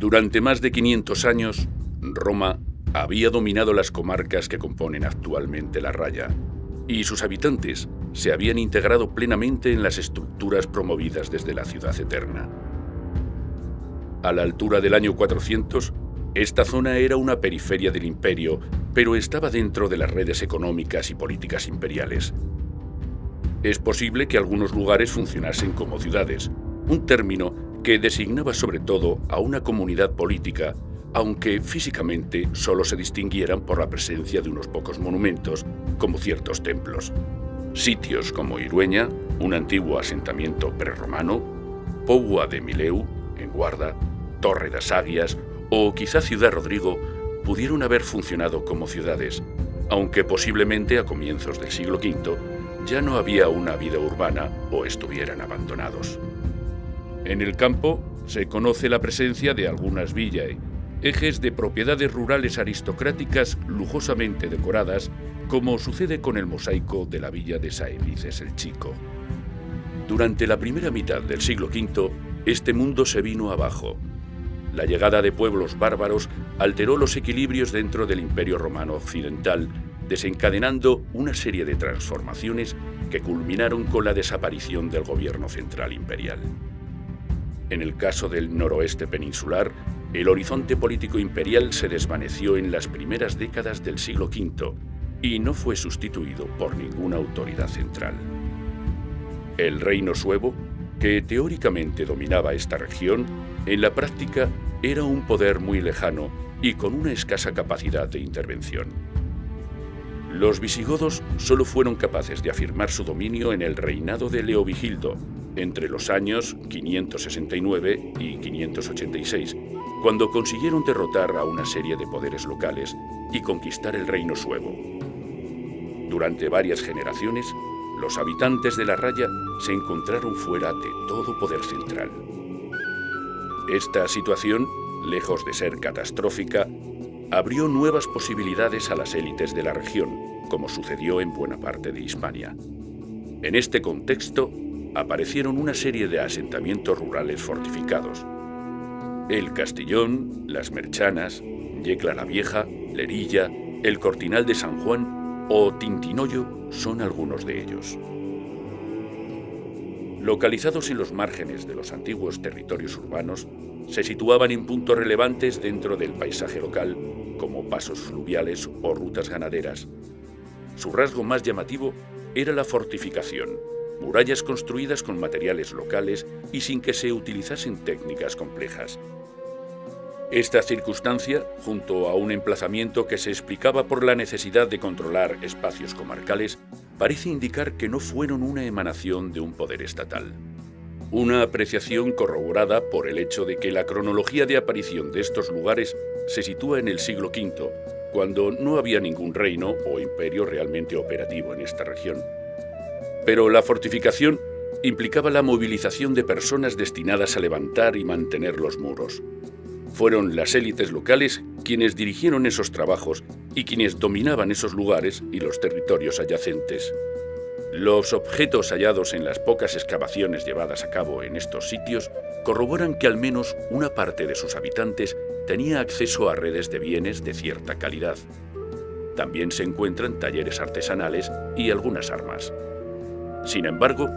Durante más de 500 años, Roma había dominado las comarcas que componen actualmente La Raya, y sus habitantes se habían integrado plenamente en las estructuras promovidas desde la Ciudad Eterna. A la altura del año 400, esta zona era una periferia del imperio, pero estaba dentro de las redes económicas y políticas imperiales. Es posible que algunos lugares funcionasen como ciudades, un término que designaba sobre todo a una comunidad política, aunque físicamente solo se distinguieran por la presencia de unos pocos monumentos, como ciertos templos. Sitios como Irueña, un antiguo asentamiento prerromano, Póvoa de Mileu, en Guarda, Torre das Águias o quizá Ciudad Rodrigo pudieron haber funcionado como ciudades, aunque posiblemente a comienzos del siglo V ya no había una vida urbana o estuvieran abandonados. En el campo se conoce la presencia de algunas villae, ejes de propiedades rurales aristocráticas lujosamente decoradas, como sucede con el mosaico de la villa de Saelices el Chico. Durante la primera mitad del siglo V, este mundo se vino abajo. La llegada de pueblos bárbaros alteró los equilibrios dentro del Imperio Romano Occidental, desencadenando una serie de transformaciones que culminaron con la desaparición del gobierno central imperial. En el caso del noroeste peninsular, el horizonte político imperial se desvaneció en las primeras décadas del siglo V y no fue sustituido por ninguna autoridad central. El reino suevo, que teóricamente dominaba esta región, en la práctica era un poder muy lejano y con una escasa capacidad de intervención. Los visigodos solo fueron capaces de afirmar su dominio en el reinado de Leovigildo, entre los años 569 y 586, cuando consiguieron derrotar a una serie de poderes locales y conquistar el reino suevo. Durante varias generaciones, los habitantes de La Raya se encontraron fuera de todo poder central. Esta situación, lejos de ser catastrófica, abrió nuevas posibilidades a las élites de la región, como sucedió en buena parte de Hispania. En este contexto, aparecieron una serie de asentamientos rurales fortificados. El Castellón, Las Merchanas, Yecla la Vieja, Lerilla, el Cortinal de San Juan o Tintinoyo son algunos de ellos. Localizados en los márgenes de los antiguos territorios urbanos, se situaban en puntos relevantes dentro del paisaje local, como pasos fluviales o rutas ganaderas. Su rasgo más llamativo era la fortificación, murallas construidas con materiales locales y sin que se utilizasen técnicas complejas. Esta circunstancia, junto a un emplazamiento que se explicaba por la necesidad de controlar espacios comarcales, parece indicar que no fueron una emanación de un poder estatal. Una apreciación corroborada por el hecho de que la cronología de aparición de estos lugares se sitúa en el siglo V, cuando no había ningún reino o imperio realmente operativo en esta región. Pero la fortificación implicaba la movilización de personas destinadas a levantar y mantener los muros. Fueron las élites locales quienes dirigieron esos trabajos y quienes dominaban esos lugares y los territorios adyacentes. Los objetos hallados en las pocas excavaciones llevadas a cabo en estos sitios corroboran que al menos una parte de sus habitantes tenía acceso a redes de bienes de cierta calidad. También se encuentran talleres artesanales y algunas armas. Sin embargo,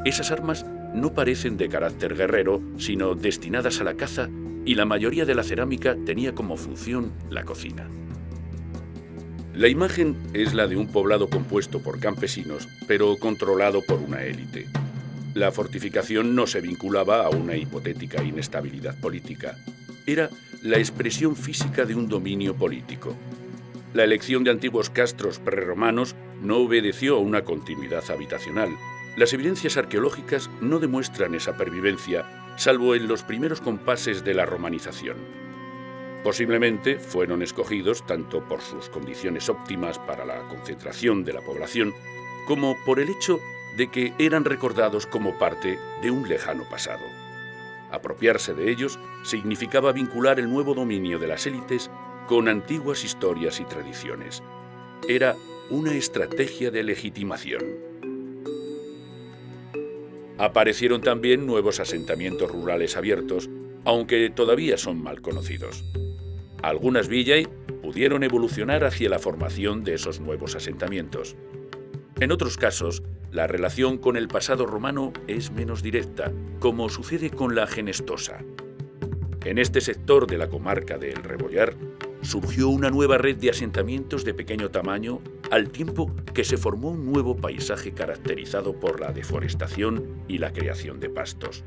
esas armas no parecen de carácter guerrero, sino destinadas a la caza, y la mayoría de la cerámica tenía como función la cocina. La imagen es la de un poblado compuesto por campesinos, pero controlado por una élite. La fortificación no se vinculaba a una hipotética inestabilidad política. Era la expresión física de un dominio político. La elección de antiguos castros prerromanos no obedeció a una continuidad habitacional. Las evidencias arqueológicas no demuestran esa pervivencia, salvo en los primeros compases de la romanización. Posiblemente fueron escogidos tanto por sus condiciones óptimas para la concentración de la población, como por el hecho de que eran recordados como parte de un lejano pasado. Apropiarse de ellos significaba vincular el nuevo dominio de las élites con antiguas historias y tradiciones. Era una estrategia de legitimación. Aparecieron también nuevos asentamientos rurales abiertos, aunque todavía son mal conocidos. Algunas villae pudieron evolucionar hacia la formación de esos nuevos asentamientos. En otros casos, la relación con el pasado romano es menos directa, como sucede con la Genestosa. En este sector de la comarca de El Rebollar surgió una nueva red de asentamientos de pequeño tamaño, al tiempo que se formó un nuevo paisaje caracterizado por la deforestación y la creación de pastos.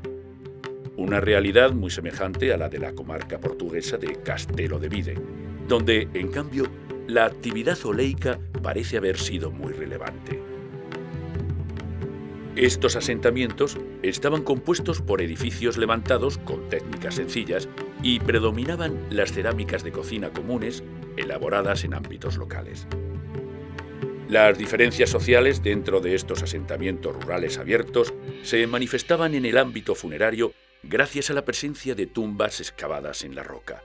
Una realidad muy semejante a la de la comarca portuguesa de Castelo de Vide, donde, en cambio, la actividad oleica parece haber sido muy relevante. Estos asentamientos estaban compuestos por edificios levantados con técnicas sencillas y predominaban las cerámicas de cocina comunes elaboradas en ámbitos locales. Las diferencias sociales dentro de estos asentamientos rurales abiertos se manifestaban en el ámbito funerario gracias a la presencia de tumbas excavadas en la roca.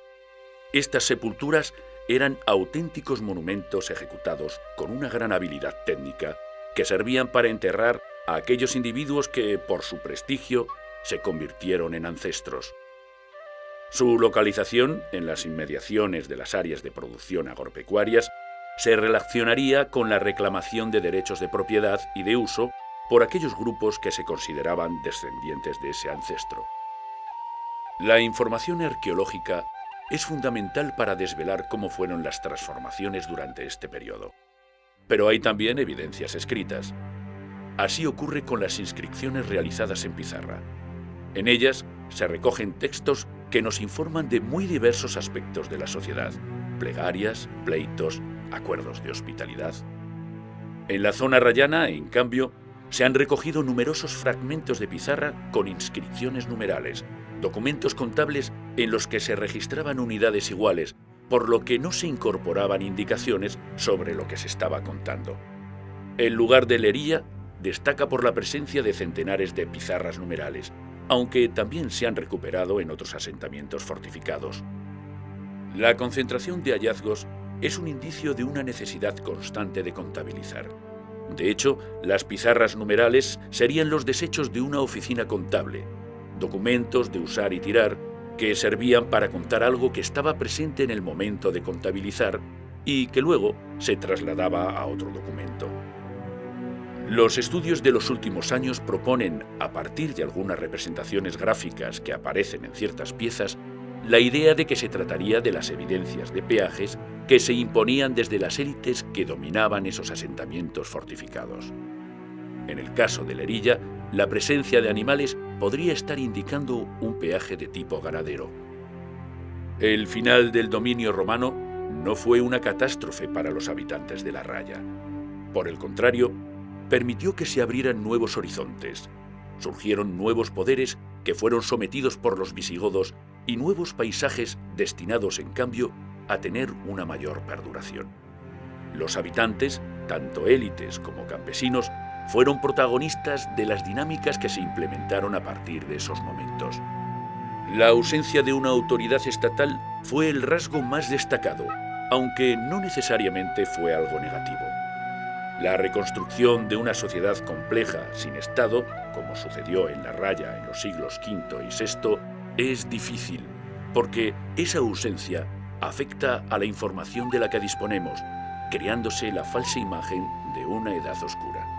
Estas sepulturas eran auténticos monumentos ejecutados con una gran habilidad técnica que servían para enterrar a aquellos individuos que, por su prestigio, se convirtieron en ancestros. Su localización en las inmediaciones de las áreas de producción agropecuarias se relacionaría con la reclamación de derechos de propiedad y de uso por aquellos grupos que se consideraban descendientes de ese ancestro. La información arqueológica es fundamental para desvelar cómo fueron las transformaciones durante este periodo. Pero hay también evidencias escritas. Así ocurre con las inscripciones realizadas en pizarra. En ellas se recogen textos que nos informan de muy diversos aspectos de la sociedad: plegarias, pleitos, acuerdos de hospitalidad. En la zona rayana, en cambio, se han recogido numerosos fragmentos de pizarra con inscripciones numerales, documentos contables en los que se registraban unidades iguales, por lo que no se incorporaban indicaciones sobre lo que se estaba contando. El lugar de Lerilla destaca por la presencia de centenares de pizarras numerales, aunque también se han recuperado en otros asentamientos fortificados. La concentración de hallazgos es un indicio de una necesidad constante de contabilizar. De hecho, las pizarras numerales serían los desechos de una oficina contable, documentos de usar y tirar que servían para contar algo que estaba presente en el momento de contabilizar y que luego se trasladaba a otro documento. Los estudios de los últimos años proponen, a partir de algunas representaciones gráficas que aparecen en ciertas piezas, la idea de que se trataría de las evidencias de peajes que se imponían desde las élites que dominaban esos asentamientos fortificados. En el caso de Lerilla, la presencia de animales podría estar indicando un peaje de tipo ganadero. El final del dominio romano no fue una catástrofe para los habitantes de la Raya. Por el contrario, permitió que se abrieran nuevos horizontes. Surgieron nuevos poderes que fueron sometidos por los visigodos y nuevos paisajes destinados, en cambio, a tener una mayor perduración. Los habitantes, tanto élites como campesinos, fueron protagonistas de las dinámicas que se implementaron a partir de esos momentos. La ausencia de una autoridad estatal fue el rasgo más destacado, aunque no necesariamente fue algo negativo. La reconstrucción de una sociedad compleja sin Estado, como sucedió en la Raya en los siglos V y VI, es difícil, porque esa ausencia afecta a la información de la que disponemos, creándose la falsa imagen de una edad oscura.